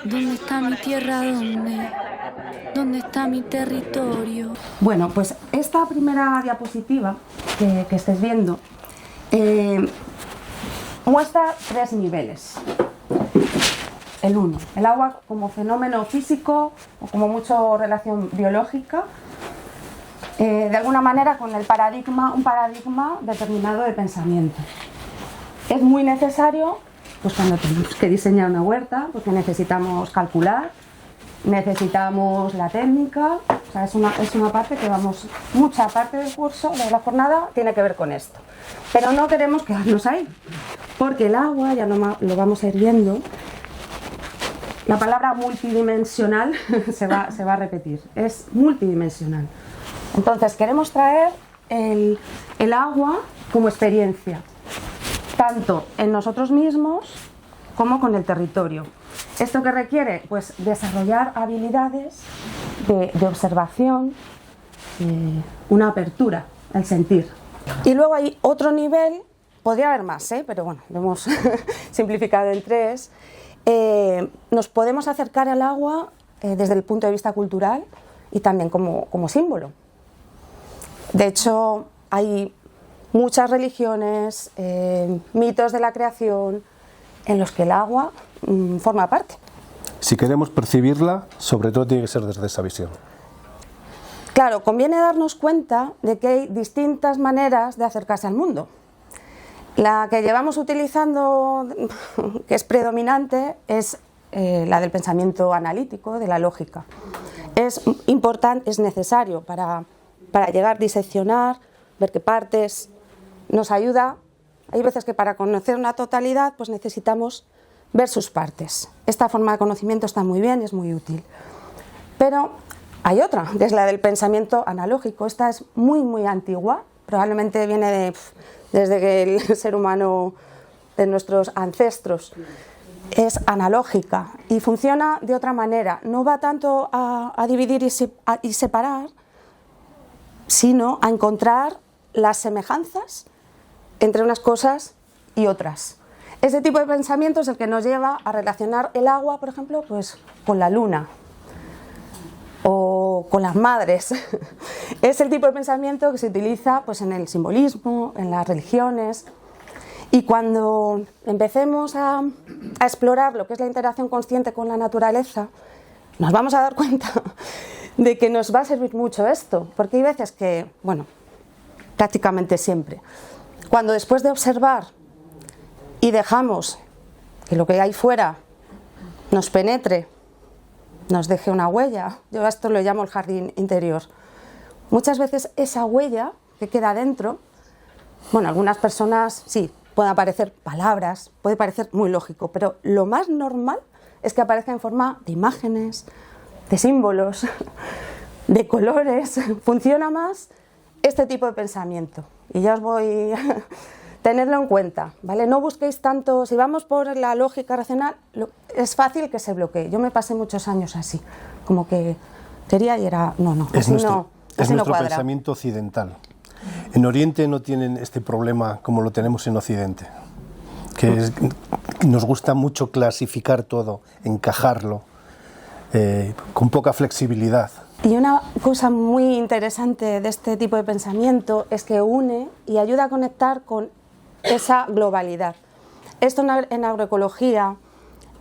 ¿Dónde está mi tierra? ¿Dónde está mi territorio? Bueno, pues esta primera diapositiva que estáis viendo muestra tres niveles. El 1, el agua como fenómeno físico o como mucho relación biológica, de alguna manera con un paradigma determinado de pensamiento. Es muy necesario, pues cuando tenemos que diseñar una huerta, porque necesitamos calcular, necesitamos la técnica, o sea, es una parte que mucha parte del curso, de la jornada, tiene que ver con esto. Pero no queremos quedarnos ahí, porque el agua, ya lo vamos a ir viendo, la palabra multidimensional se va a repetir, es multidimensional. Entonces queremos traer el agua como experiencia, tanto en nosotros mismos como con el territorio. ¿Esto que requiere? Pues desarrollar habilidades de observación, una apertura al sentir. Y luego hay otro nivel, podría haber más, pero bueno, lo hemos simplificado en 3. Nos podemos acercar al agua desde el punto de vista cultural y también como símbolo. De hecho, hay muchas religiones, mitos de la creación, en los que el agua forma parte. Si queremos percibirla, sobre todo tiene que ser desde esa visión. Claro, conviene darnos cuenta de que hay distintas maneras de acercarse al mundo. La que llevamos utilizando, que es predominante, es la del pensamiento analítico, de la lógica. Es importante, es necesario para llegar a diseccionar, ver qué partes nos ayuda. Hay veces que para conocer una totalidad pues necesitamos ver sus partes. Esta forma de conocimiento está muy bien y es muy útil. Pero hay otra, que es la del pensamiento analógico. Esta es muy antigua, probablemente viene desde que el ser humano, de nuestros ancestros, es analógica y funciona de otra manera. No va tanto a dividir y separar, sino a encontrar las semejanzas entre unas cosas y otras. Ese tipo de pensamiento es el que nos lleva a relacionar el agua, por ejemplo, pues con la luna o con las madres. Es el tipo de pensamiento que se utiliza pues en el simbolismo, en las religiones. Y cuando empecemos a explorar lo que es la interacción consciente con la naturaleza, nos vamos a dar cuenta de que nos va a servir mucho esto, porque hay veces que, bueno, prácticamente siempre, cuando después de observar y dejamos que lo que hay fuera nos penetre, nos deje una huella, yo a esto lo llamo el jardín interior, muchas veces esa huella que queda dentro, bueno, algunas personas sí, pueden aparecer palabras, puede parecer muy lógico, pero lo más normal es que aparezca en forma de imágenes, de símbolos, de colores. Funciona más este tipo de pensamiento y ya os voy a tenerlo en cuenta, ¿vale? No busquéis tanto, si vamos por la lógica racional, es fácil que se bloquee. Yo me pasé muchos años así, como que quería y era, es nuestro pensamiento occidental. En Oriente no tienen este problema como lo tenemos en Occidente, nos gusta mucho clasificar todo, encajarlo, con poca flexibilidad. Y una cosa muy interesante de este tipo de pensamiento es que une y ayuda a conectar con esa globalidad. Esto en agroecología,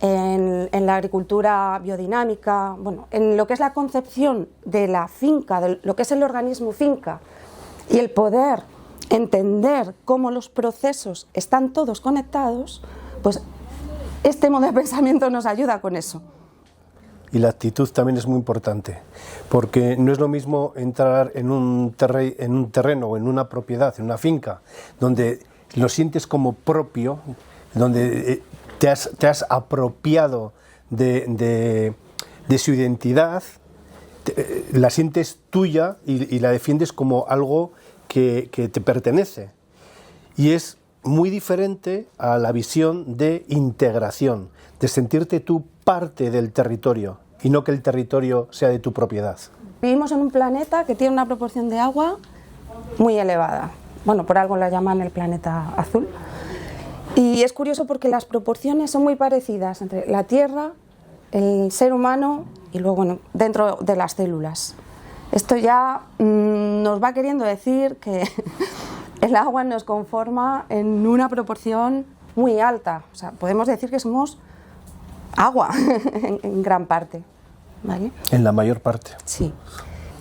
en la agricultura biodinámica, bueno, en lo que es la concepción de la finca, de lo que es el organismo finca, y el poder entender cómo los procesos están todos conectados, pues este modo de pensamiento nos ayuda con eso. Y la actitud también es muy importante, porque no es lo mismo entrar en un terreno o en una propiedad, en una finca, donde lo sientes como propio, donde te has apropiado de su identidad, la sientes tuya y la defiendes como algo que te pertenece. Y es muy diferente a la visión de integración, de sentirte tú parte del territorio y no que el territorio sea de tu propiedad. Vivimos en un planeta que tiene una proporción de agua muy elevada. Bueno, por algo la llaman el planeta azul. Y es curioso porque las proporciones son muy parecidas entre la Tierra el ser humano y luego bueno, dentro de las células. Esto ya nos va queriendo decir que el agua nos conforma en una proporción muy alta. O sea, podemos decir que somos agua en gran parte. ¿Vale? En la mayor parte. Sí.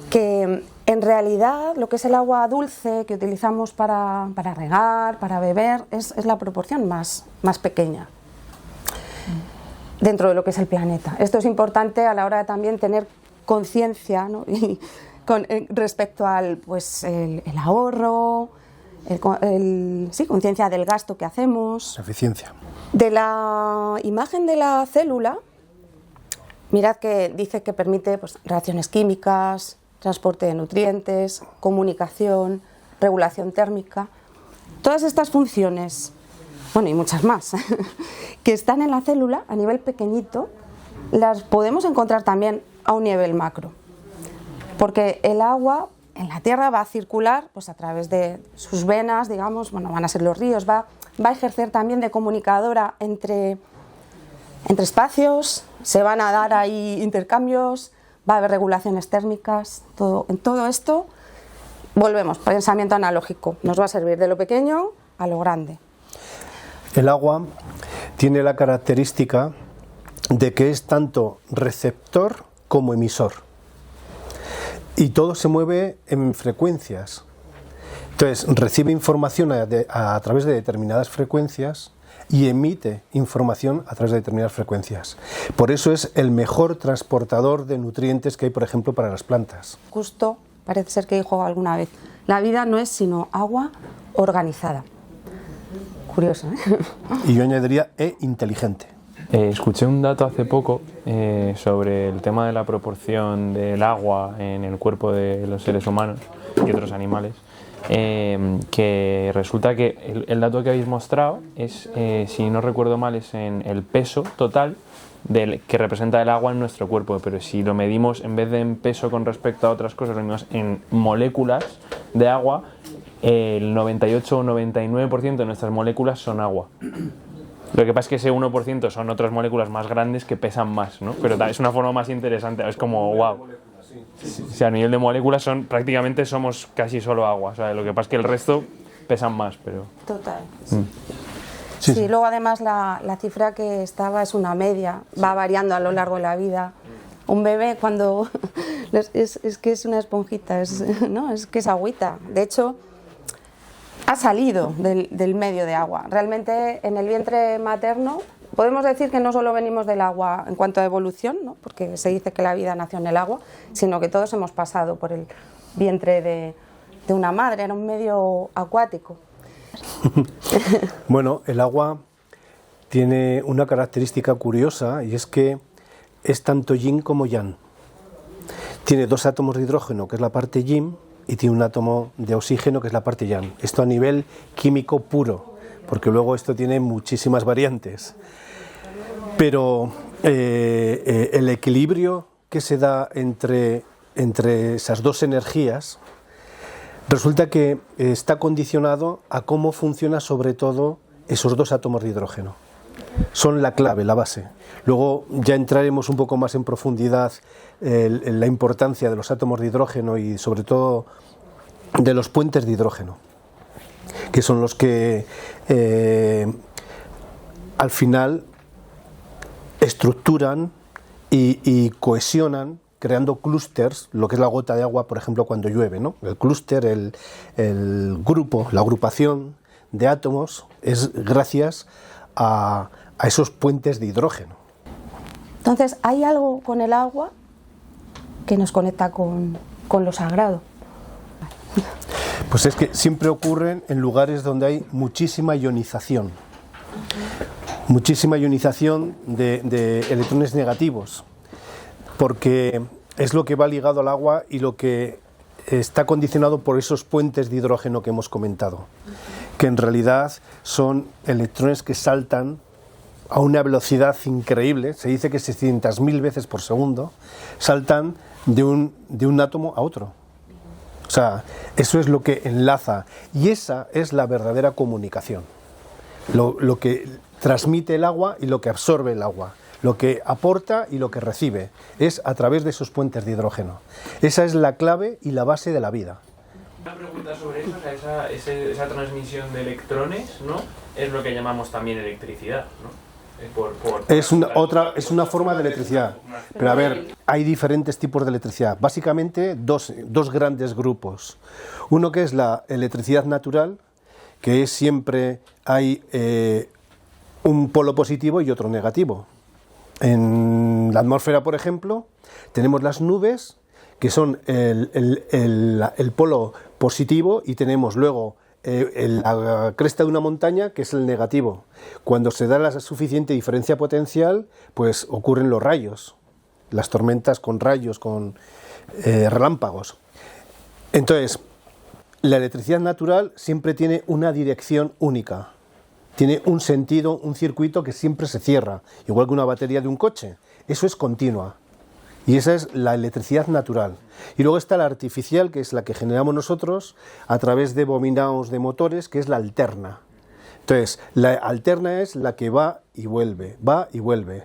Que en realidad lo que es el agua dulce que utilizamos para regar, para beber, es la proporción más pequeña dentro de lo que es el planeta. Esto es importante a la hora de también tener conciencia, ¿no? Y respecto al pues, el ahorro, conciencia del gasto que hacemos. Eficiencia. De la imagen de la célula, mirad que dice que permite pues, reacciones químicas, transporte de nutrientes, comunicación, regulación térmica. Todas estas funciones, bueno, y muchas más, que están en la célula a nivel pequeñito, las podemos encontrar también a un nivel macro. Porque el agua en la Tierra va a circular pues, a través de sus venas, digamos, bueno, van a ser los ríos, va a ejercer también de comunicadora entre espacios, se van a dar ahí intercambios, va a haber regulaciones térmicas, en todo esto volvemos, pensamiento analógico, nos va a servir de lo pequeño a lo grande. El agua tiene la característica de que es tanto receptor como emisor. Y todo se mueve en frecuencias. Entonces, recibe información a través de determinadas frecuencias y emite información a través de determinadas frecuencias. Por eso es el mejor transportador de nutrientes que hay, por ejemplo, para las plantas. Justo, parece ser que dijo alguna vez, la vida no es sino agua organizada. Curioso, ¿eh? Y yo añadiría inteligente. Escuché un dato hace poco sobre el tema de la proporción del agua en el cuerpo de los seres humanos y otros animales, que resulta que el dato que habéis mostrado es, si no recuerdo mal, es en el peso total que representa el agua en nuestro cuerpo, pero si lo medimos en vez de en peso con respecto a otras cosas, lo medimos en moléculas de agua, el 98 o 99% de nuestras moléculas son agua. Lo que pasa es que ese 1% son otras moléculas más grandes que pesan más, ¿no? Pero es una forma más interesante, es como wow. Si a nivel de moléculas prácticamente somos casi solo agua, o sea, lo que pasa es que el resto pesan más, pero... Total. Sí. Luego además la cifra que estaba es una media, va variando a lo largo de la vida. Un bebé cuando... es que es una esponjita, ¿no? Es que es agüita. De hecho, ha salido del medio de agua. Realmente en el vientre materno podemos decir que no solo venimos del agua en cuanto a evolución, ¿no? Porque se dice que la vida nació en el agua, sino que todos hemos pasado por el vientre de una madre, era un medio acuático. Bueno, el agua tiene una característica curiosa y es que es tanto yin como yang. Tiene dos átomos de hidrógeno, que es la parte yin, y tiene un átomo de oxígeno, que es la parte yang. Esto a nivel químico puro, porque luego esto tiene muchísimas variantes. Pero el equilibrio que se da entre esas dos energías resulta que está condicionado a cómo funciona sobre todo esos dos átomos de hidrógeno. Son la clave, la base. Luego ya entraremos un poco más en profundidad en la importancia de los átomos de hidrógeno y sobre todo de los puentes de hidrógeno, que son los que al final estructuran y cohesionan, creando clústeres, lo que es la gota de agua, por ejemplo, cuando llueve, ¿no? El clúster, el grupo, la agrupación de átomos es gracias a esos puentes de hidrógeno. Entonces, hay algo con el agua que nos conecta con lo sagrado. Pues es que siempre ocurren en lugares donde hay muchísima ionización. Muchísima ionización de electrones negativos, porque es lo que va ligado al agua y lo que está condicionado por esos puentes de hidrógeno que hemos comentado, que en realidad son electrones que saltan a una velocidad increíble, se dice que 600.000 veces por segundo, saltan de un átomo a otro. O sea, eso es lo que enlaza, y esa es la verdadera comunicación. Lo que transmite el agua y lo que absorbe el agua. lo que aporta y lo que recibe, es a través de esos puentes de hidrógeno. Esa es la clave y la base de la vida. Una pregunta sobre eso, o sea, esa transmisión de electrones, ¿no? Es lo que llamamos también electricidad, ¿no? Es una forma de electricidad. Pero a ver, hay diferentes tipos de electricidad. Básicamente dos grandes grupos. Uno que es la electricidad natural, que es siempre hay un polo positivo y otro negativo. En la atmósfera, por ejemplo, tenemos las nubes, que son el polo positivo, y tenemos luego la cresta de una montaña, que es el negativo. Cuando se da la suficiente diferencia potencial, pues ocurren los rayos, las tormentas con rayos, con relámpagos. Entonces, la electricidad natural siempre tiene una dirección única, tiene un sentido, un circuito que siempre se cierra, igual que una batería de un coche. Eso es continua. Y esa es la electricidad natural. Y luego está la artificial, que es la que generamos nosotros a través de bobinados de motores, que es la alterna. Entonces, la alterna es la que va y vuelve, va y vuelve.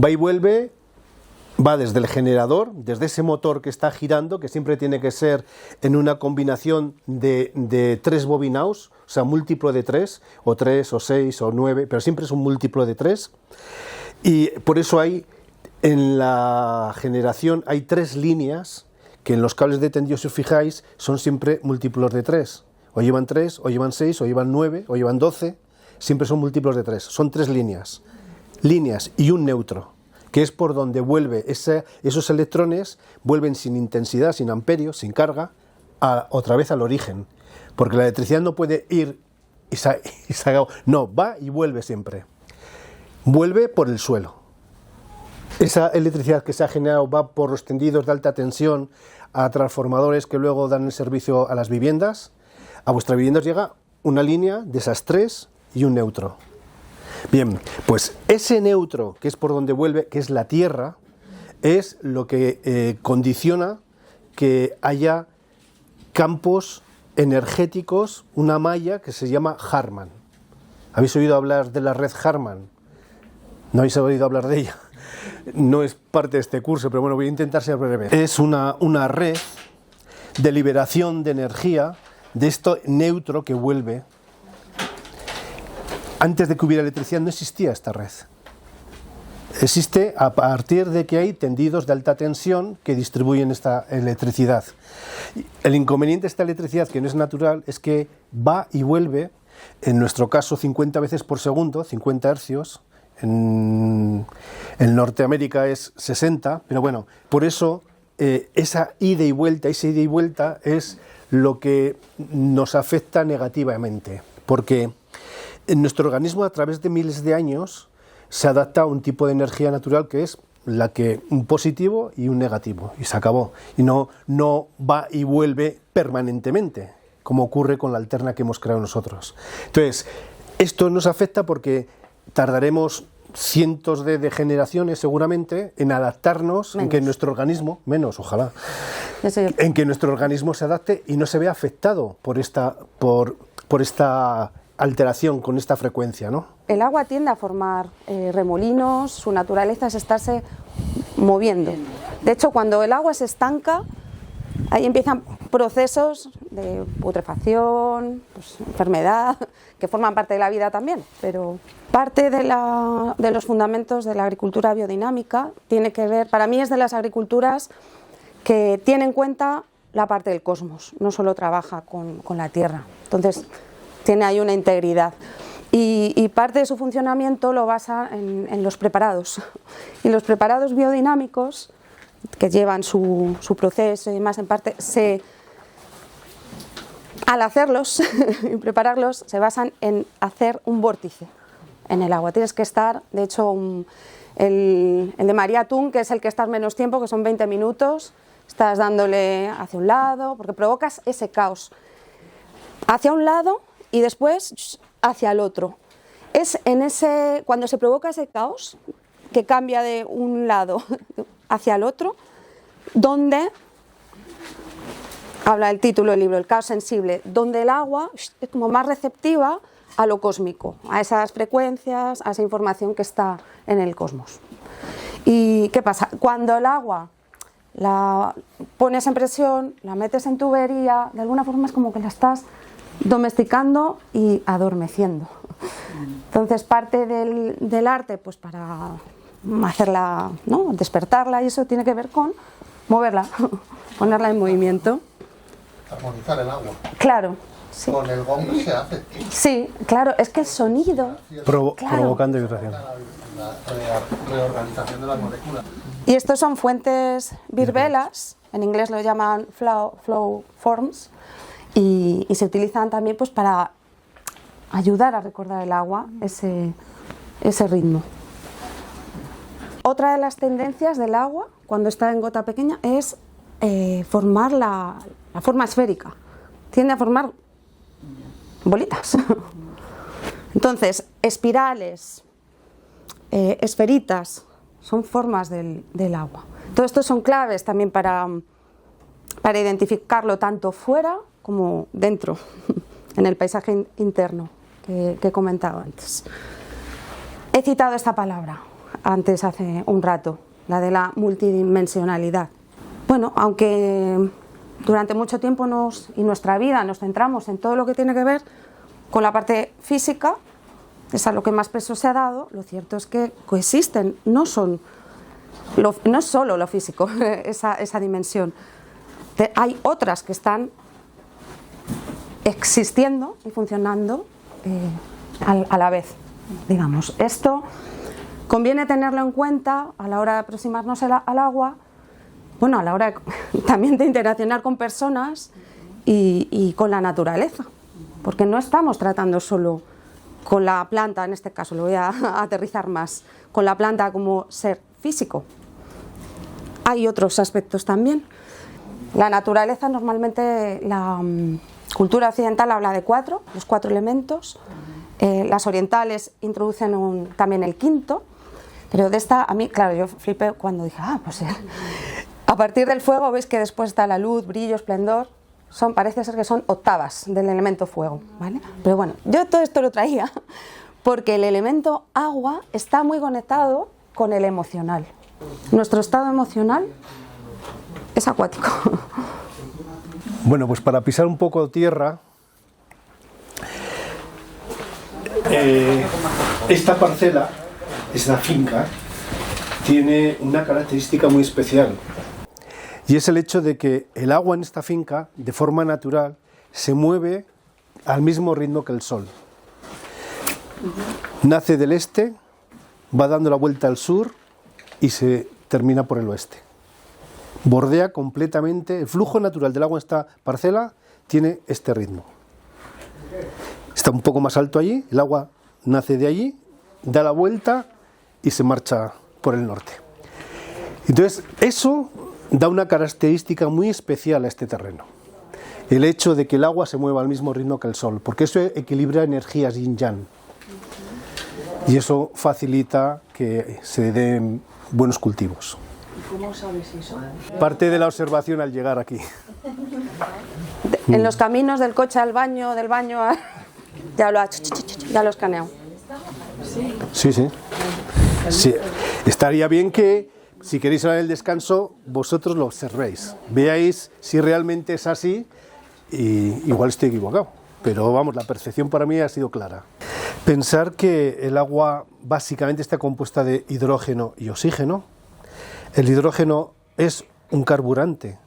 Va y vuelve, va desde el generador, desde ese motor que está girando, que siempre tiene que ser en una combinación de 3 bobinados, o sea, múltiplo de 3, o 3, o 6, o 9, pero siempre es un múltiplo de 3. Y por eso en la generación hay 3 líneas que en los cables de tendido, si os fijáis, son siempre múltiplos de 3. O llevan 3, o llevan 6, o llevan 9, o llevan 12, siempre son múltiplos de 3. Son 3 líneas. Líneas y un neutro, que es por donde vuelve esos electrones, vuelven sin intensidad, sin amperios, sin carga, otra vez al origen. Porque la electricidad no puede ir y no, va y vuelve siempre. Vuelve por el suelo. Esa electricidad que se ha generado va por los tendidos de alta tensión a transformadores que luego dan el servicio a las viviendas. A vuestras viviendas llega una línea de esas 3 y un neutro. Bien, pues ese neutro, que es por donde vuelve, que es la Tierra, es lo que condiciona que haya campos energéticos, una malla que se llama Harman. ¿Habéis oído hablar de la red Harman? ¿No habéis oído hablar de ella? No es parte de este curso, pero bueno, voy a intentar ser breve. Es una red de liberación de energía de esto neutro que vuelve. Antes de que hubiera electricidad no existía esta red. Existe a partir de que hay tendidos de alta tensión que distribuyen esta electricidad. El inconveniente de esta electricidad, que no es natural, es que va y vuelve, en nuestro caso 50 veces por segundo, 50 hercios, en Norteamérica es 60, pero bueno, por eso esa ida y vuelta es lo que nos afecta negativamente, porque en nuestro organismo a través de miles de años se adapta a un tipo de energía natural que es la que un positivo y un negativo, y se acabó, y no va y vuelve permanentemente, como ocurre con la alterna que hemos creado nosotros. Entonces, esto nos afecta porque tardaremos cientos de generaciones seguramente en adaptarnos, en que nuestro organismo, ojalá, en que nuestro organismo se adapte y no se vea afectado por esta alteración con esta frecuencia, ¿no? El agua tiende a formar remolinos, su naturaleza es estarse moviendo. De hecho, cuando el agua se estanca, ahí empiezan procesos de putrefacción, pues, enfermedad, que forman parte de la vida también, pero parte de los fundamentos de la agricultura biodinámica tiene que ver, para mí es de las agriculturas que tiene en cuenta la parte del cosmos, no solo trabaja con la tierra, entonces tiene ahí una integridad. Y parte de su funcionamiento lo basa en los preparados, y los preparados biodinámicos que llevan su proceso y más en parte, al hacerlos y prepararlos, se basan en hacer un vórtice en el agua. Tienes que estar, de hecho, el de María Atún, que es el que estás menos tiempo, que son 20 minutos, estás dándole hacia un lado, porque provocas ese caos hacia un lado y después hacia el otro. Es cuando se provoca ese caos, que cambia de un lado hacia el otro, donde, habla el título del libro, El caos sensible, donde el agua es como más receptiva a lo cósmico, a esas frecuencias, a esa información que está en el cosmos. ¿Y qué pasa? Cuando el agua la pones en presión, la metes en tubería, de alguna forma es como que la estás domesticando y adormeciendo. Entonces parte del arte, pues para hacerla, ¿no?, despertarla, y eso tiene que ver con moverla, ponerla en movimiento. Armonizar el agua. Claro, sí. Con el gong se hace. Sí, claro, es que el sonido... Claro. Provocando vibración. La reorganización de las moléculas. Y estos son fuentes virbelas, en inglés lo llaman flow forms, y se utilizan también pues para ayudar a recordar el agua, ese ritmo. Otra de las tendencias del agua, cuando está en gota pequeña, es formar la forma esférica. Tiende a formar bolitas. Entonces, espirales, esferitas, son formas del agua. Todo esto son claves también para identificarlo tanto fuera como dentro, en el paisaje interno que he comentado antes. He citado esta palabra antes, hace un rato, la de la multidimensionalidad. Bueno, aunque durante mucho tiempo y nuestra vida nos centramos en todo lo que tiene que ver con la parte física, es a lo que más peso se ha dado, lo cierto es que coexisten, no es solo lo físico, esa dimensión. Hay otras que están existiendo y funcionando a la vez, digamos. Esto conviene tenerlo en cuenta a la hora de aproximarnos al agua, bueno, a la hora también de interaccionar con personas y con la naturaleza, porque no estamos tratando solo con la planta, en este caso lo voy a aterrizar más, con la planta como ser físico. Hay otros aspectos también. La naturaleza, normalmente la cultura occidental habla de los 4 elementos, las orientales introducen también el quinto, pero de esta, a mí, claro, yo flipé cuando dije, pues a partir del fuego veis que después está la luz, brillo, esplendor, parece ser que son octavas del elemento fuego, ¿vale? Pero bueno, yo todo esto lo traía porque el elemento agua está muy conectado con el emocional. Nuestro estado emocional es acuático. Bueno, pues para pisar un poco tierra, esta parcela, esta finca, tiene una característica muy especial. Y es el hecho de que el agua en esta finca, de forma natural, se mueve al mismo ritmo que el sol. Nace del este, va dando la vuelta al sur y se termina por el oeste. Bordea completamente, el flujo natural del agua en esta parcela tiene este ritmo. Está un poco más alto allí, el agua nace de allí, da la vuelta y se marcha por el norte. Entonces, eso da una característica muy especial a este terreno. El hecho de que el agua se mueva al mismo ritmo que el sol, porque eso equilibra energías yin-yang. Y eso facilita que se den buenos cultivos. ¿Cómo sabes eso? Parte de la observación al llegar aquí. En los caminos del coche al baño, del baño a... ya lo he escaneado. Sí. Sí. Estaría bien que, si queréis hablar del descanso, vosotros lo observéis. Veáis si realmente es así, y igual estoy equivocado. Pero vamos, la percepción para mí ha sido clara. Pensar que el agua básicamente está compuesta de hidrógeno y oxígeno. El hidrógeno es un carburante,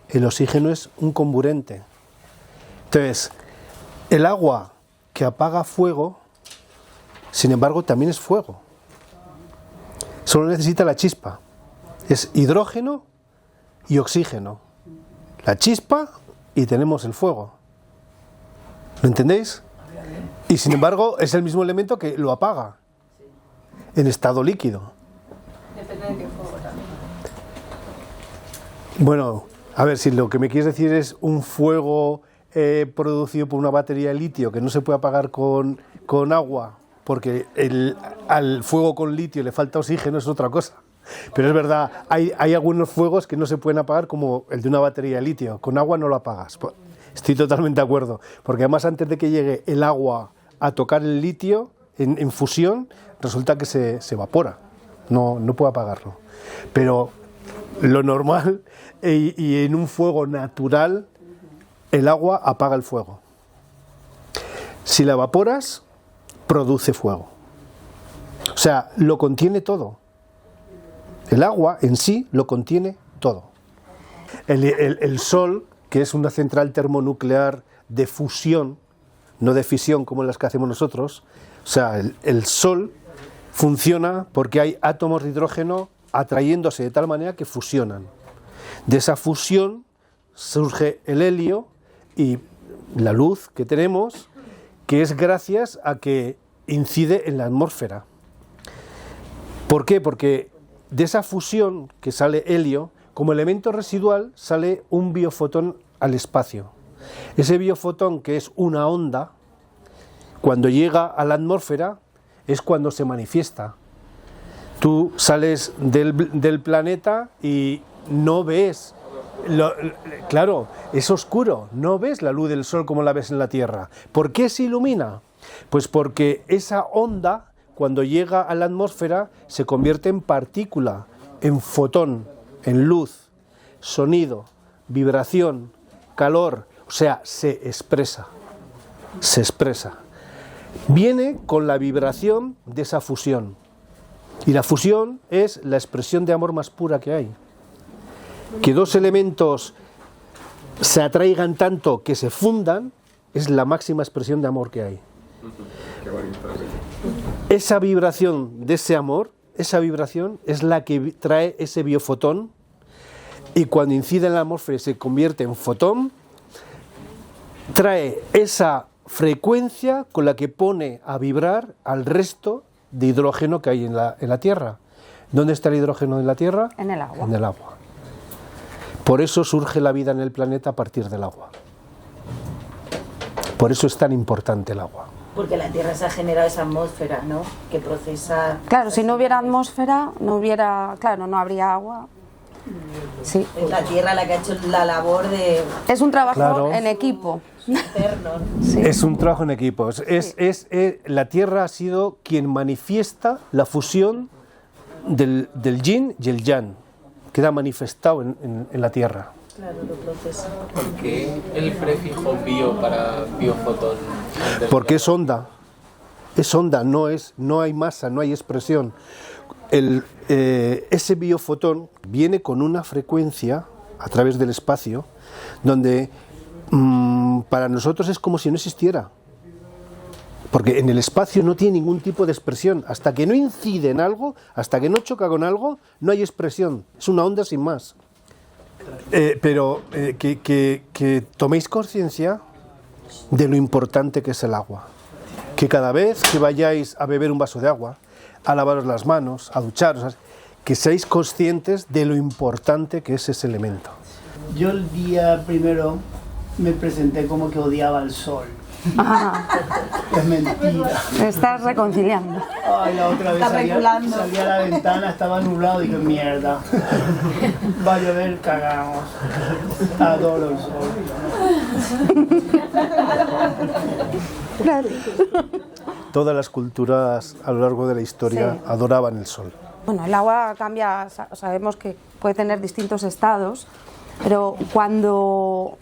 el oxígeno es un comburente. Entonces, el agua que apaga fuego, sin embargo, también es fuego. Solo necesita la chispa. Es hidrógeno y oxígeno. La chispa y tenemos el fuego. ¿Lo entendéis? Y sin embargo, es el mismo elemento que lo apaga en estado líquido. Depende de qué fuego también. Bueno, a ver, si lo que me quieres decir es un fuego producido por una batería de litio que no se puede apagar con agua, porque al fuego con litio le falta oxígeno, es otra cosa. Pero es verdad, hay algunos fuegos que no se pueden apagar, como el de una batería de litio. Con agua no lo apagas. Estoy totalmente de acuerdo, porque además antes de que llegue el agua a tocar el litio en fusión, resulta que se evapora, no puede apagarlo. Pero lo normal, y en un fuego natural, el agua apaga el fuego. Si la evaporas, produce fuego. O sea, lo contiene todo. El agua en sí lo contiene todo. El Sol, que es una central termonuclear de fusión, no de fisión como las que hacemos nosotros, o sea, el Sol funciona porque hay átomos de hidrógeno atrayéndose de tal manera que fusionan. De esa fusión surge el helio y la luz que tenemos, que es gracias a que incide en la atmósfera. ¿Por qué? Porque de esa fusión que sale helio, como elemento residual sale un biofotón al espacio. Ese biofotón, que es una onda, cuando llega a la atmósfera es cuando se manifiesta. Tú sales del planeta y no ves, claro, es oscuro, no ves la luz del sol como la ves en la Tierra. ¿Por qué se ilumina? Pues porque esa onda, cuando llega a la atmósfera, se convierte en partícula, en fotón, en luz, sonido, vibración, calor, o sea, se expresa. Viene con la vibración de esa fusión. Y la fusión es la expresión de amor más pura que hay. Que dos elementos se atraigan tanto que se fundan es la máxima expresión de amor que hay. Esa vibración de ese amor, esa vibración es la que trae ese biofotón, y cuando incide en la atmósfera y se convierte en fotón, trae esa frecuencia con la que pone a vibrar al resto de hidrógeno que hay en la Tierra. ¿Dónde está el hidrógeno en la Tierra? En el agua. En el agua. Por eso surge la vida en el planeta a partir del agua. Por eso es tan importante el agua. Porque la Tierra se ha generado esa atmósfera, ¿no? Que procesa... Claro, si no hubiera atmósfera, no habría agua. Sí. Es la Tierra la que ha hecho la labor de... Es un trabajo Claro. en equipo. interno. Sí. Es un trabajo en equipo. La Tierra ha sido quien manifiesta la fusión del yin y el yang. Queda manifestado en la Tierra. Claro, lo procesa. ¿Por qué el prefijo bio para biofotón? Porque es onda. Es onda, no hay masa, no hay expresión. Ese biofotón viene con una frecuencia a través del espacio donde para nosotros es como si no existiera. Porque en el espacio no tiene ningún tipo de expresión. Hasta que no incide en algo, hasta que no choca con algo, no hay expresión. Es una onda sin más. Pero que toméis conciencia de lo importante que es el agua. Que cada vez que vayáis a beber un vaso de agua, a lavaros las manos, a ducharos, que seáis conscientes de lo importante que es ese elemento. Yo el día primero me presenté como que odiaba el sol. Es mentira. Me estás reconciliando. Ay, la otra vez salí a la ventana, estaba nublado y dije, mierda. Va a llover, cagamos. Adoro el sol. Claro. Todas las culturas a lo largo de la historia Sí. adoraban el sol. Bueno, el agua cambia, sabemos que puede tener distintos estados, pero cuando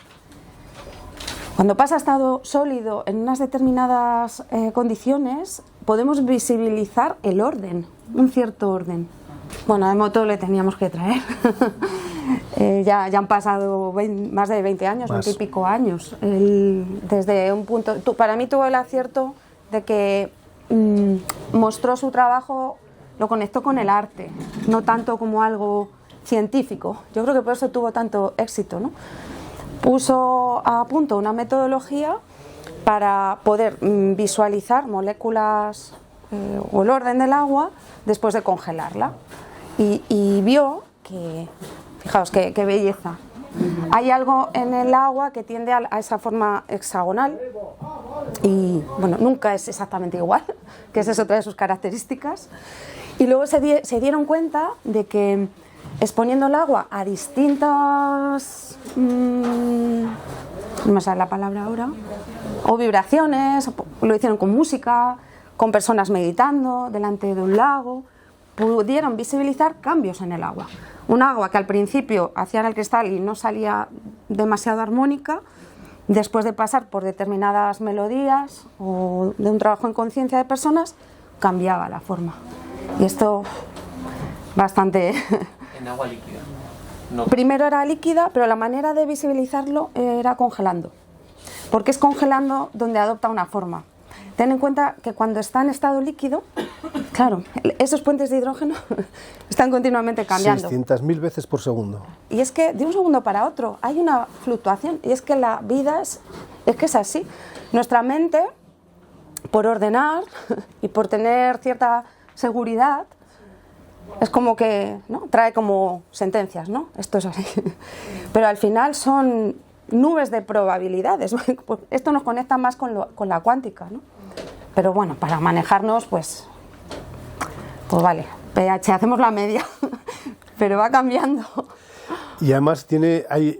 pasa a estado sólido en unas determinadas condiciones, podemos visibilizar el orden, un cierto orden. Bueno, a Emoto le teníamos que traer. Ya han pasado más de 20 años, 20 y pico años. Desde un punto, para mí tuvo el acierto de que mostró su trabajo, lo conectó con el arte, no tanto como algo científico. Yo creo que por eso tuvo tanto éxito, ¿no? Puso a punto una metodología para poder visualizar moléculas o el orden del agua después de congelarla. Y vio que, fijaos qué belleza, hay algo en el agua que tiende a esa forma hexagonal y bueno, nunca es exactamente igual, que esa es otra de sus características. Y luego se dieron cuenta de que exponiendo el agua a distintas... no me sale la palabra ahora. o vibraciones, lo hicieron con música, con personas meditando delante de un lago, pudieron visibilizar cambios en el agua. Un agua que al principio hacía el cristal y no salía demasiado armónica, después de pasar por determinadas melodías o de un trabajo en conciencia de personas, cambiaba la forma. Y esto bastante... En agua líquida. No. Primero era líquida, pero la manera de visibilizarlo era congelando, porque es congelando donde adopta una forma. Ten en cuenta que cuando está en estado líquido, claro, esos puentes de hidrógeno están continuamente cambiando. 600.000 veces por segundo. Y es que de un segundo para otro hay una fluctuación, y es que la vida es que es así. Nuestra mente, por ordenar y por tener cierta seguridad, es como que, ¿no?, trae como sentencias, ¿no? Esto es así. Pero al final son nubes de probabilidades. Esto nos conecta más con la cuántica, ¿no? Pero bueno, para manejarnos, pues vale, pH, hacemos la media, pero va cambiando. Y además hay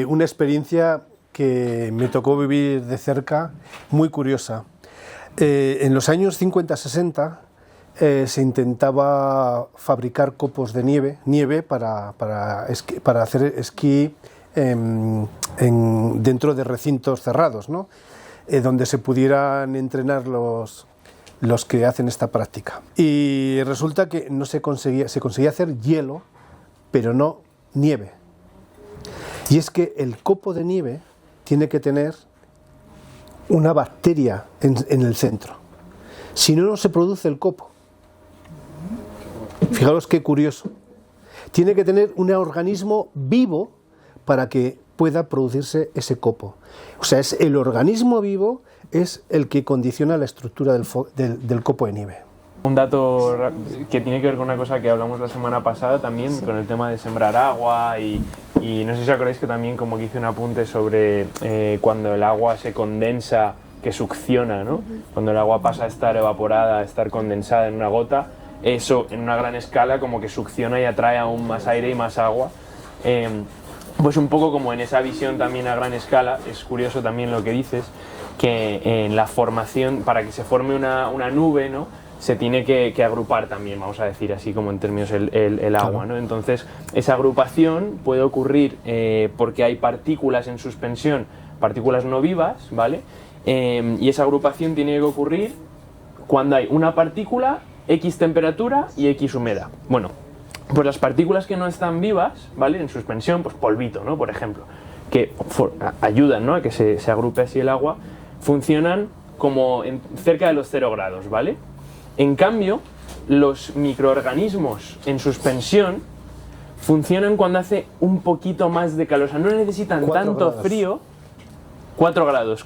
una experiencia que me tocó vivir de cerca, muy curiosa. En los años 50-60 se intentaba fabricar copos de nieve para hacer esquí dentro de recintos cerrados, ¿no? Donde se pudieran entrenar los que hacen esta práctica. Y resulta que no se conseguía hacer hielo, pero no nieve. Y es que el copo de nieve tiene que tener una bacteria en el centro. Si no, no se produce el copo. Fijaros qué curioso. Tiene que tener un organismo vivo para que pueda producirse ese copo. O sea, es el organismo vivo es el que condiciona la estructura del copo de nieve. Un dato que tiene que ver con una cosa que hablamos la semana pasada también, sí, con el tema de sembrar agua y no sé si os acordáis que también como que hice un apunte sobre cuando el agua se condensa, que succiona, ¿no? Cuando el agua pasa a estar evaporada, a estar condensada en una gota, eso en una gran escala como que succiona y atrae aún más aire y más agua. Pues un poco como en esa visión también a gran escala, es curioso también lo que dices, que en la formación, para que se forme una nube, ¿no?, se tiene que agrupar también, vamos a decir así como en términos el agua, ¿no? Entonces esa agrupación puede ocurrir porque hay partículas en suspensión, partículas no vivas, ¿vale? Y esa agrupación tiene que ocurrir cuando hay una partícula, X temperatura y X humedad. Bueno, pues las partículas que no están vivas, ¿vale?, en suspensión, pues polvito, ¿no?, por ejemplo, que ayudan, ¿no?, a que se agrupe así el agua, funcionan como cerca de los 0 grados, ¿vale? En cambio, los microorganismos en suspensión funcionan cuando hace un poquito más de calor, o sea, no necesitan tanto frío. 4 grados.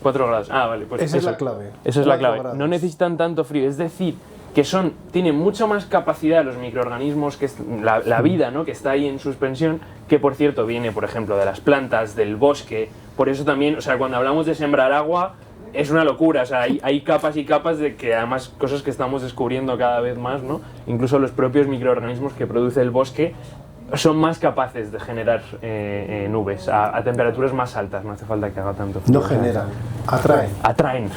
Ah, vale, pues esa es la clave. Eso es la clave. No necesitan tanto frío, es decir, que tienen mucho más capacidad los microorganismos, que es la vida, ¿no?, que está ahí en suspensión, que por cierto viene, por ejemplo, de las plantas, del bosque. Por eso también, o sea, cuando hablamos de sembrar agua, es una locura, o sea, hay capas y capas de que además cosas que estamos descubriendo cada vez más, ¿no? Incluso los propios microorganismos que produce el bosque son más capaces de generar nubes a temperaturas más altas, no hace falta que haga tanto frío. No generan, atraen. Atraen.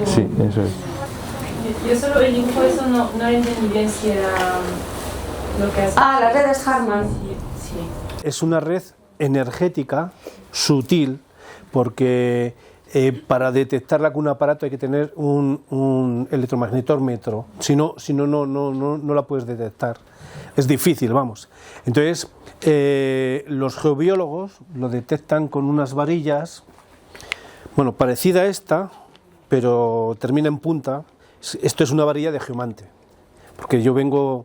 Sí, eso es. Yo solo el dibujo eso no entendí bien si era lo que hace. Las redes Harman. Sí. Es una red energética sutil, porque para detectarla con un aparato hay que tener un electromagnetómetro, si no la puedes detectar. Es difícil, vamos. Entonces, los geobiólogos lo detectan con unas varillas, bueno, parecida a esta, pero termina en punta. Esto es una varilla de geomante, porque yo vengo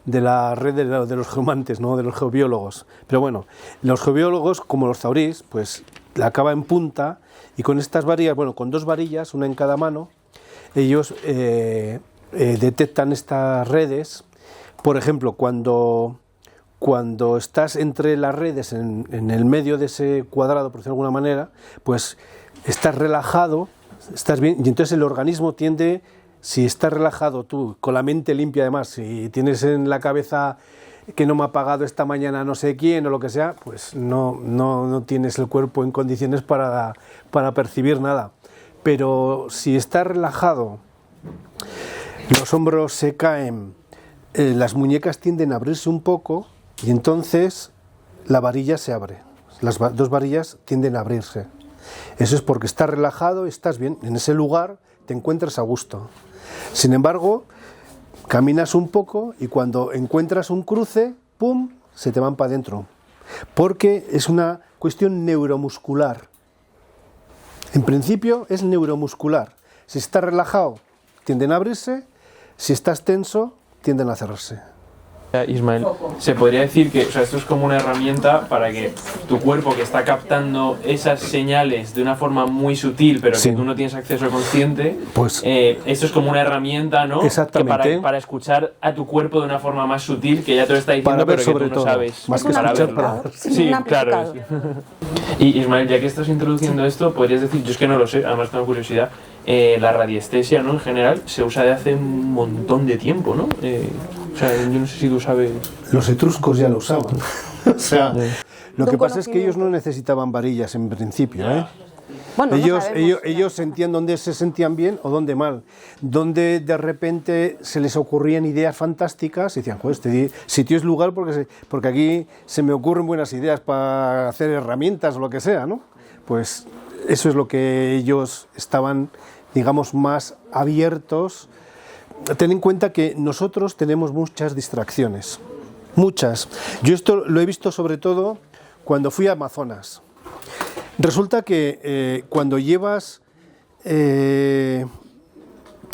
de la red de los geomantes, no de los geobiólogos. Pero bueno, los geobiólogos, como los zaurís, pues la acaba en punta, y con estas varillas, bueno, con 2 varillas, una en cada mano, ellos detectan estas redes. Por ejemplo, cuando estás entre las redes, en el medio de ese cuadrado, por decirlo de alguna manera, pues estás relajado, estás bien, y entonces el organismo tiende, si estás relajado tú, con la mente limpia además, si tienes en la cabeza que no me ha pagado esta mañana no sé quién o lo que sea, pues no tienes el cuerpo en condiciones para percibir nada. Pero si estás relajado, los hombros se caen, las muñecas tienden a abrirse un poco y entonces la varilla se abre. Las dos varillas tienden a abrirse. Eso es porque estás relajado, estás bien. En ese lugar te encuentras a gusto. Sin embargo, caminas un poco y cuando encuentras un cruce, ¡pum!, se te van para adentro. Porque es una cuestión neuromuscular. En principio es neuromuscular. Si estás relajado, tienden a abrirse. Si estás tenso, tienden a cerrarse. Ismael, se podría decir que, o sea, esto es como una herramienta para que tu cuerpo, que está captando esas señales de una forma muy sutil, pero que tú no tienes acceso consciente, pues esto es como una herramienta, ¿no? Exactamente. Que para escuchar a tu cuerpo de una forma más sutil, que ya te lo está diciendo, pero que tú no sabes. Más que escuchar, para ver. Sí, claro. Y Ismael, ya que estás introduciendo esto, podrías decir, yo es que no lo sé, además tengo curiosidad, la radiestesia, ¿no?, en general se usa de hace un montón de tiempo, ¿no? O sea, yo no sé si tú sabes... Los etruscos ya lo usaban. O sea, lo que pasa es que ellos no necesitaban varillas en principio, ¿eh? Bueno, ellos sentían dónde se sentían bien o dónde mal. Donde de repente se les ocurrían ideas fantásticas y decían, joder, este sitio es lugar porque aquí se me ocurren buenas ideas para hacer herramientas o lo que sea, ¿no? Pues eso es lo que ellos estaban, digamos, más abiertos. Ten en cuenta que nosotros tenemos muchas distracciones, muchas. Yo esto lo he visto sobre todo cuando fui a Amazonas. Resulta que cuando llevas 3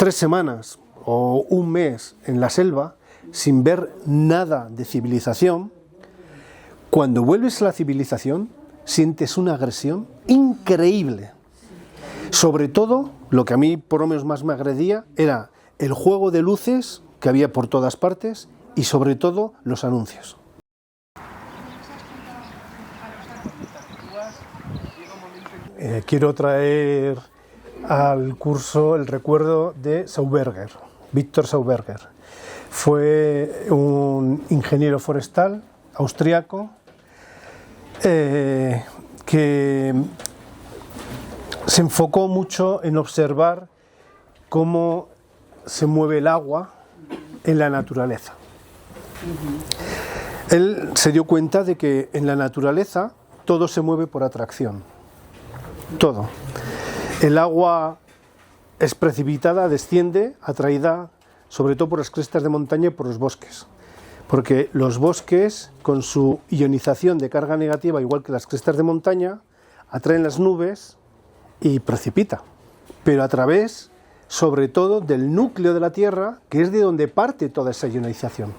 semanas o un mes en la selva sin ver nada de civilización, cuando vuelves a la civilización sientes una agresión increíble. Sobre todo, lo que a mí por lo menos más me agredía era el juego de luces que había por todas partes y sobre todo los anuncios. Quiero traer al curso el recuerdo de Sauberger, Víctor Sauberger. Fue un ingeniero forestal austriaco que se enfocó mucho en observar cómo se mueve el agua en la naturaleza. Él se dio cuenta de que en la naturaleza todo se mueve por atracción. Todo. El agua es precipitada, desciende, atraída sobre todo por las crestas de montaña y por los bosques. Porque los bosques, con su ionización de carga negativa, igual que las crestas de montaña, atraen las nubes y precipita. Pero a través, sobre todo, del núcleo de la Tierra, que es de donde parte toda esa ionización.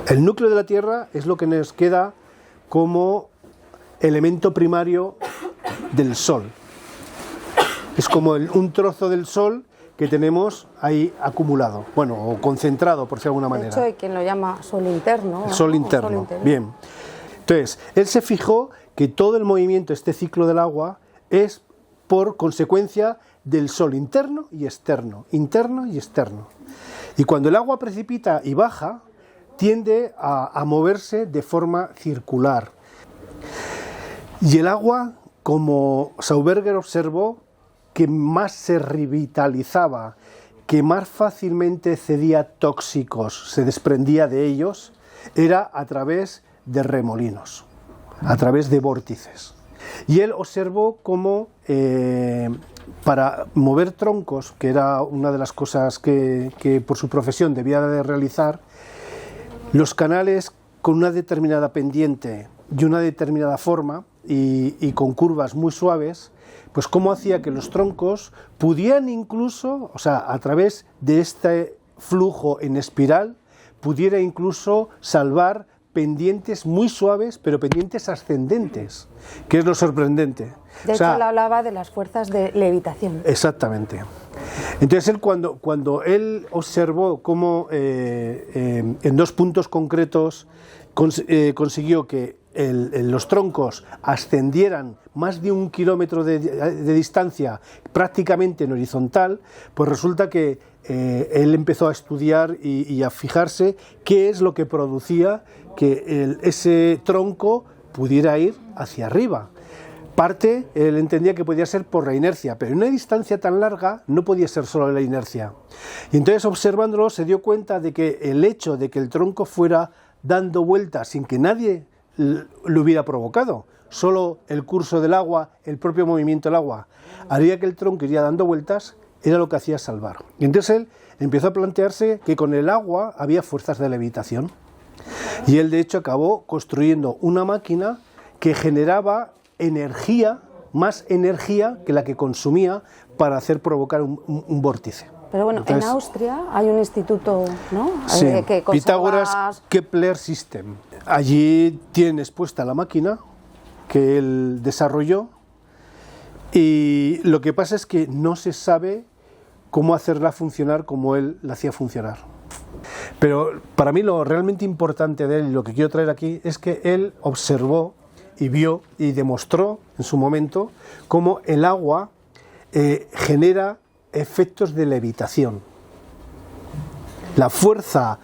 El núcleo de la Tierra es lo que nos queda como elemento primario del Sol. Es como un trozo del Sol que tenemos ahí acumulado, bueno, o concentrado, por decirlo de alguna manera. De hecho, hay quien lo llama sol interno. El sol interno, bien. Entonces, él se fijó que todo el movimiento, este ciclo del agua, es por consecuencia del sol interno y externo, interno y externo. Y cuando el agua precipita y baja, tiende a moverse de forma circular. Y el agua, como Sauberger observó, que más se revitalizaba, que más fácilmente cedía tóxicos, se desprendía de ellos, era a través de remolinos, a través de vórtices. Y él observó cómo para mover troncos, que era una de las cosas que por su profesión debía de realizar, los canales con una determinada pendiente y una determinada forma y con curvas muy suaves, pues cómo hacía que los troncos pudieran incluso, o sea, a través de este flujo en espiral, pudiera incluso salvar pendientes muy suaves, pero pendientes ascendentes, que es lo sorprendente. De hecho, él hablaba de las fuerzas de levitación. Exactamente. Entonces, él cuando él observó cómo en 2 puntos concretos consiguió que los troncos ascendieran más de 1 kilómetro de distancia prácticamente en horizontal, pues resulta que él empezó a estudiar y a fijarse qué es lo que producía que ese tronco pudiera ir hacia arriba. Parte, él entendía que podía ser por la inercia, pero en una distancia tan larga no podía ser solo la inercia. Y entonces, observándolo, se dio cuenta de que el hecho de que el tronco fuera dando vueltas sin que nadie lo hubiera provocado, solo el curso del agua, el propio movimiento del agua, haría que el tronco iría dando vueltas, era lo que hacía salvar. Y entonces él empezó a plantearse que con el agua había fuerzas de levitación. Y él, de hecho, acabó construyendo una máquina que generaba energía, más energía que la que consumía para hacer provocar un vórtice. Pero bueno, entonces, en Austria hay un instituto, ¿no? Sí, que conserva... Pitágoras Kepler System. Allí tienen expuesta la máquina que él desarrolló, y lo que pasa es que no se sabe cómo hacerla funcionar como él la hacía funcionar. Pero para mí lo realmente importante de él, y lo que quiero traer aquí, es que él observó y vio y demostró en su momento cómo el agua genera efectos de levitación. Las fuerzas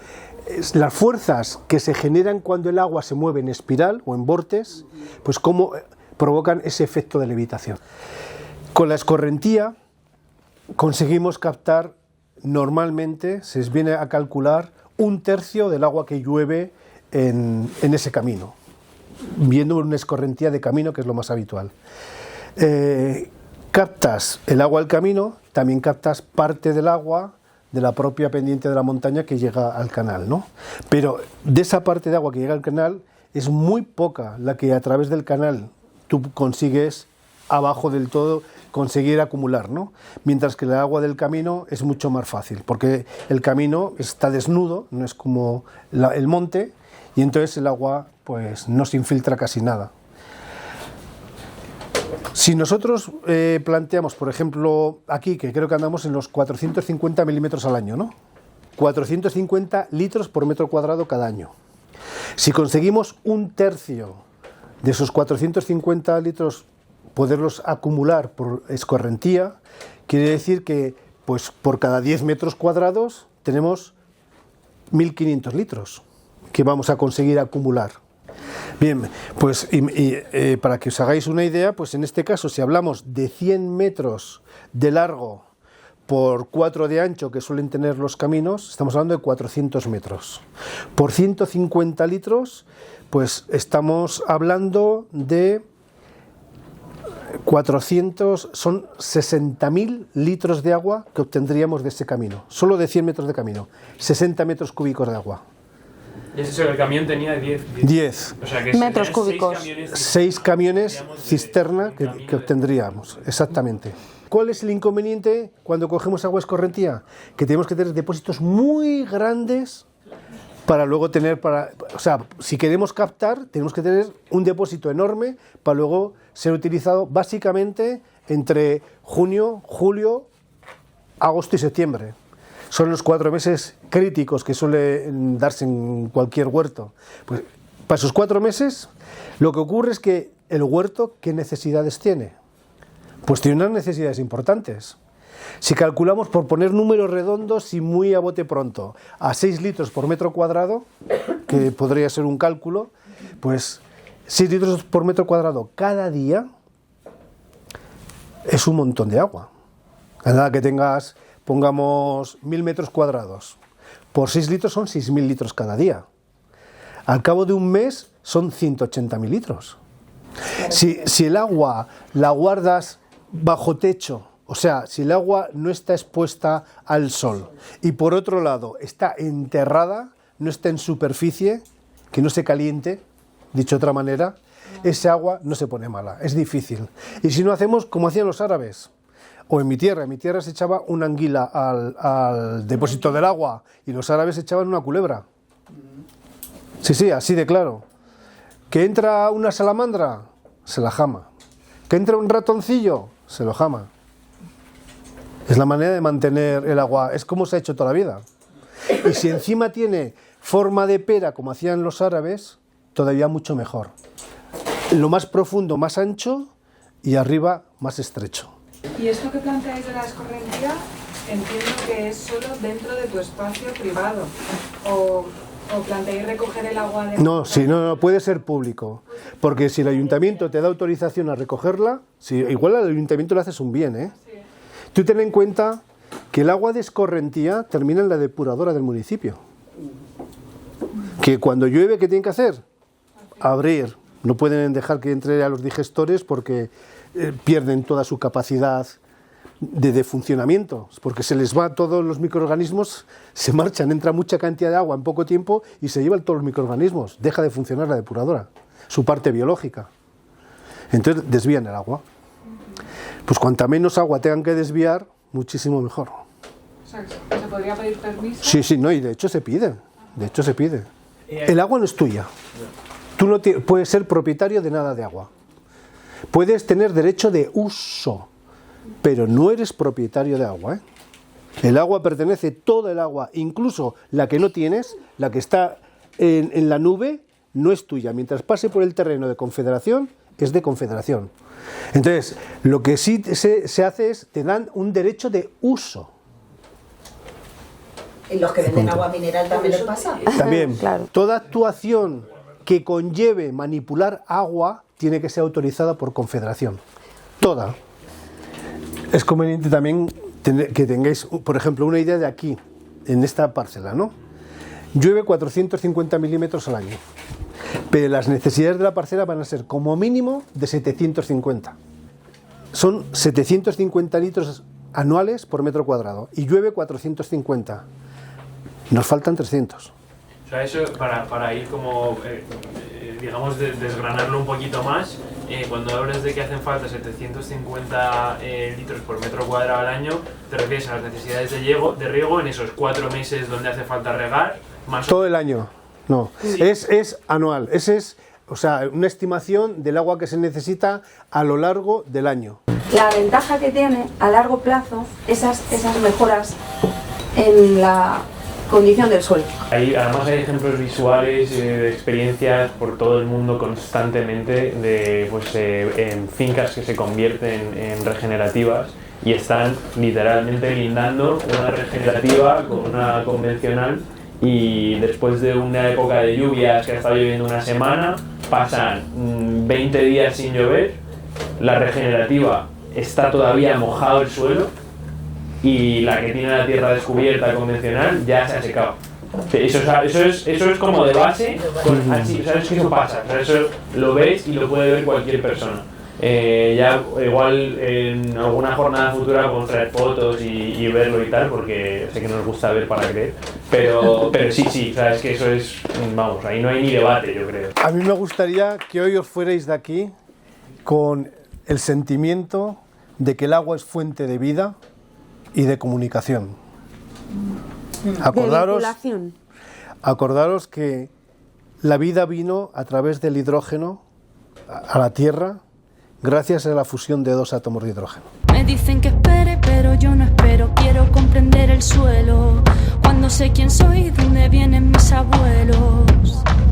que se generan cuando el agua se mueve en espiral o en vórtices, pues cómo provocan ese efecto de levitación. Con la escorrentía conseguimos captar, normalmente se viene a calcular 1/3 del agua que llueve en ese camino, viendo una escorrentía de camino, que es lo más habitual. Captas el agua del camino, también captas parte del agua de la propia pendiente de la montaña que llega al canal, ¿no? Pero de esa parte de agua que llega al canal es muy poca la que a través del canal tú consigues abajo del todo conseguir acumular, ¿no? Mientras que el agua del camino es mucho más fácil, porque el camino está desnudo, no es como el monte, y entonces el agua pues no se infiltra casi nada. Si nosotros planteamos, por ejemplo, aquí, que creo que andamos en los 450 milímetros al año, ¿no? 450 litros por metro cuadrado cada año. Si conseguimos 1/3 de esos 450 litros poderlos acumular por escorrentía, quiere decir que pues, por cada 10 metros cuadrados tenemos 1.500 litros que vamos a conseguir acumular. Bien, pues para que os hagáis una idea, pues en este caso, si hablamos de 100 metros de largo por 4 de ancho que suelen tener los caminos, estamos hablando de 400 metros. Por 150 litros, pues estamos hablando de 400, son 60.000 litros de agua que obtendríamos de ese camino, solo de 100 metros de camino, 60 metros cúbicos de agua. Y eso, el camión tenía 10 o sea, que metros cúbicos. 6 camiones cisterna que obtendríamos, exactamente. ¿Cuál es el inconveniente cuando cogemos agua escorrentía? Que tenemos que tener depósitos muy grandes para luego tener, o sea, si queremos captar, tenemos que tener un depósito enorme para luego ser utilizado básicamente entre junio, julio, agosto y septiembre. Son los 4 meses críticos que suelen darse en cualquier huerto. Pues para esos 4 meses, lo que ocurre es que el huerto, ¿qué necesidades tiene? Pues tiene unas necesidades importantes. Si calculamos, por poner números redondos y muy a bote pronto, a 6 litros por metro cuadrado, que podría ser un cálculo, pues 6 litros por metro cuadrado cada día es un montón de agua. Nada que tengas, pongamos 1.000 metros cuadrados, por 6 litros son 6.000 litros cada día. Al cabo de un mes son 180.000 litros. Si el agua la guardas bajo techo, o sea, si el agua no está expuesta al sol y por otro lado está enterrada, no está en superficie, que no se caliente, dicho de otra manera, ese agua no se pone mala, es difícil. Y si no hacemos como hacían los árabes, o en mi tierra se echaba una anguila al depósito del agua y los árabes echaban una culebra. Sí, así de claro. Que entra una salamandra, se la jama. Que entra un ratoncillo, se lo jama. Es la manera de mantener el agua, es como se ha hecho toda la vida. Y si encima tiene forma de pera, como hacían los árabes, todavía mucho mejor. Lo más profundo, más ancho y arriba más estrecho. Y esto que planteáis de la escorrentía, entiendo que es solo dentro de tu espacio privado. O planteáis recoger el agua de... No, sí, no, puede ser público. Porque si el ayuntamiento te da autorización a recogerla, si, igual al ayuntamiento le haces un bien, ¿eh? Sí. Tú ten en cuenta que el agua de escorrentía termina en la depuradora del municipio. Que cuando llueve, ¿qué tienen que hacer? Abrir. No pueden dejar que entre a los digestores porque pierden toda su capacidad de funcionamiento, porque se les va todos los microorganismos, se marchan, entra mucha cantidad de agua en poco tiempo y se llevan todos los microorganismos, deja de funcionar la depuradora, su parte biológica. Entonces desvían el agua. Pues cuanta menos agua tengan que desviar, muchísimo mejor. O sea, ¿se podría pedir permiso? Sí, no, y de hecho se pide. El agua no es tuya. Tú no puedes ser propietario de nada de agua. Puedes tener derecho de uso, pero no eres propietario de agua, ¿eh? El agua pertenece, toda el agua, incluso la que no tienes, la que está en la nube, no es tuya. Mientras pase por el terreno de Confederación, es de Confederación. Entonces, lo que sí se hace es, te dan un derecho de uso. ¿Y los que venden agua mineral también les pasa? También, Claro. Toda actuación que conlleve manipular agua tiene que ser autorizada por Confederación. Toda. Es conveniente también que tengáis, por ejemplo, una idea de aquí, en esta parcela, ¿no? Llueve 450 milímetros al año, pero las necesidades de la parcela van a ser como mínimo de 750. Son 750 litros anuales por metro cuadrado y llueve 450. Nos faltan 300. O sea, eso para ir como, digamos, desgranarlo un poquito más, cuando hablas de que hacen falta 750 litros por metro cuadrado al año, te refieres a las necesidades de riego en esos 4 meses donde hace falta regar, más... Todo el año, no. Sí. Es anual, es una estimación del agua que se necesita a lo largo del año. La ventaja que tiene a largo plazo esas mejoras en la condición del suelo. Además hay ejemplos visuales de experiencias por todo el mundo constantemente en fincas que se convierten en regenerativas y están literalmente lindando una regenerativa con una convencional, y después de una época de lluvias que ha estado lloviendo una semana, pasan 20 días sin llover, la regenerativa está todavía mojado el suelo y la que tiene la tierra descubierta convencional ya se ha secado. Eso es como de base, así, sabes que eso pasa, o sea, eso lo ves y lo puede ver cualquier persona. Ya igual en alguna jornada futura podemos traer fotos y verlo y tal, porque sé que nos gusta ver para creer, pero sí, sabes que eso es, vamos, ahí no hay ni debate, yo creo. A mí me gustaría que hoy os fuerais de aquí con el sentimiento de que el agua es fuente de vida y de comunicación. Acordaros que la vida vino a través del hidrógeno a la Tierra gracias a la fusión de 2 átomos de hidrógeno. Me dicen que espere, pero yo no espero. Quiero comprender el suelo. Cuando sé quién soy, dónde vienen mis abuelos.